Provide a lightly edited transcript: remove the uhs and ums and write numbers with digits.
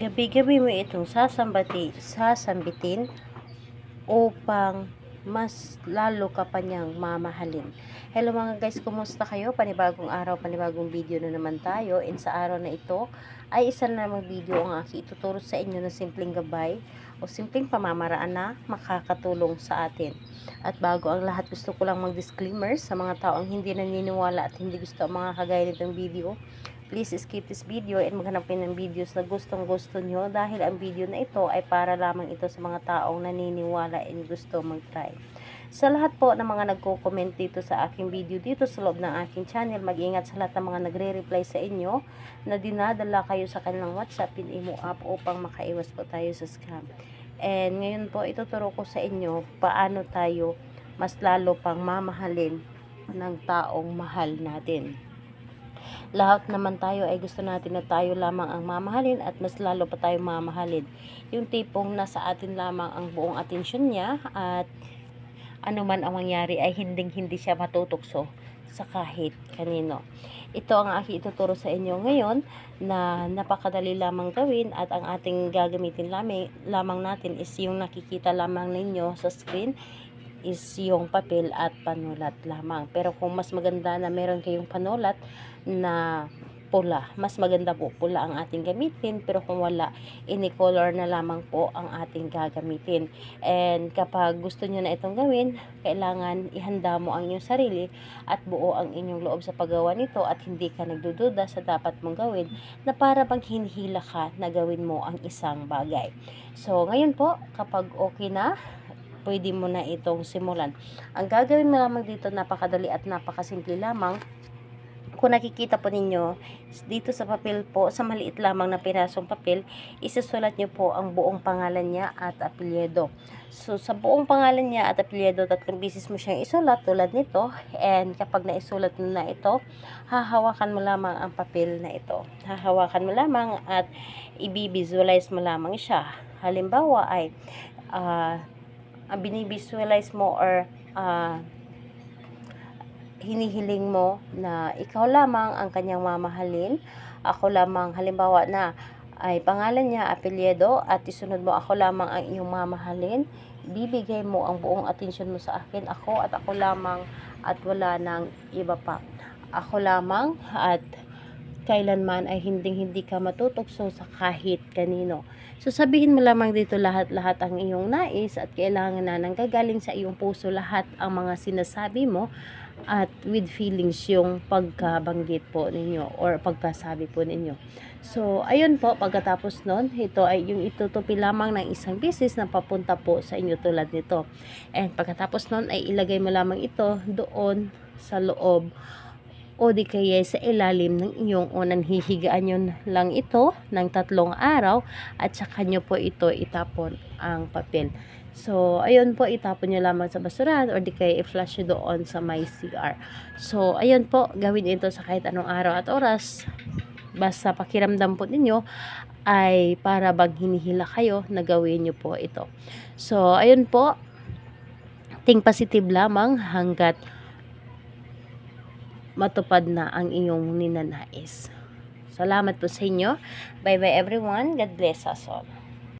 Gabi-gabi mo itong sasambitin upang mas lalo ka pa niyang mamahalin. Hello mga guys, kumusta kayo? Panibagong araw, panibagong video na naman tayo. And sa araw na ito ay isa na namang video ang aking ituturo sa inyo na simpleng gabay o simpleng pamamaraan na makakatulong sa atin. At bago ang lahat, gusto ko lang mag-disclaimer sa mga taong hindi naniniwala at hindi gusto ang mga kagaya nitong video. Please skip this video and maghanap ng videos na gustong-gusto nyo dahil ang video na ito ay para lamang ito sa mga taong naniniwala and gusto mag-try. Sa lahat po ng mga nagko-comment dito sa aking video dito sa loob ng aking channel, mag-ingat sa lahat ng mga nagre-reply sa inyo na dinadala kayo sa kanilang WhatsApp in Imo app upang makaiwas po tayo sa scam. And ngayon po ituturo ko sa inyo paano tayo mas lalo pang mamahalin ng taong mahal natin. Lahat naman tayo ay gusto natin na tayo lamang ang mamahalin at mas lalo pa tayo mamahalin. Yung tipong nasa atin lamang ang buong atensyon niya at ano man ang mangyari ay hindi siya matutokso sa kahit kanino. Ito ang aking ituturo sa inyo ngayon na napakadali lamang gawin at ang ating gagamitin lamang natin is yung nakikita lamang ninyo sa screen is yung papel at panulat lamang. Pero kung mas maganda na meron kayong panulat na pula, mas maganda po pula ang ating gamitin, pero kung wala, ini-color na lamang po ang ating gagamitin. And kapag gusto nyo na itong gawin, kailangan ihanda mo ang inyong sarili at buo ang inyong loob sa paggawa nito at hindi ka nagdududa sa dapat mong gawin na para bang hinihila ka na gawin mo ang isang bagay. So ngayon po, kapag okay na, pwede mo na itong simulan. Ang gagawin mo lamang dito, napakadali at napakasimple lamang. Kung nakikita po ninyo, dito sa papel po, sa maliit lamang na pirasong papel, isusulat nyo po ang buong pangalan niya at apelyido. So, sa buong pangalan niya at apelyido, 3 beses mo siyang isulat tulad nito. And kapag naisulat mo na ito, hahawakan mo lamang ang papel na ito. Hahawakan mo lamang at i-visualize mo lamang siya. Halimbawa ay, ang binivisualize mo or hinihiling mo na ikaw lamang ang kanyang mamahalin. Ako lamang, halimbawa na ay pangalan niya, apelyido, at isunod mo ako lamang ang iyong mamahalin. Bibigay mo ang buong atensyon mo sa akin, ako at ako lamang at wala nang iba pa. Ako lamang at kailanman ay hindi ka matutokso sa kahit kanino. So sabihin mo lamang dito lahat-lahat ang iyong nais at kailangan na nanggagaling sa iyong puso lahat ang mga sinasabi mo at with feelings yung pagkabanggit po ninyo or pagkasabi po ninyo. So ayun po, pagkatapos nun, ito ay yung itutupi lamang ng isang beses na papunta po sa inyo tulad nito. And pagkatapos nun ay ilagay mo lamang ito doon sa loob o di kaya sa ilalim ng inyong unang hihigaan nyo lang ito ng 3 araw at saka nyo po ito itapon ang papel. So, ayun po, itapon nyo lamang sa basurahan or di kaya i-flush nyo doon sa may CR. So, ayun po, gawin ito sa kahit anong araw at oras. Basta pakiramdam po ninyo ay para bang hinihila kayo na gawin nyo po ito. So, ayun po, think positive lamang hanggat matupad na ang iyong ninanais. Salamat po sa inyo. Bye bye everyone. God bless us all.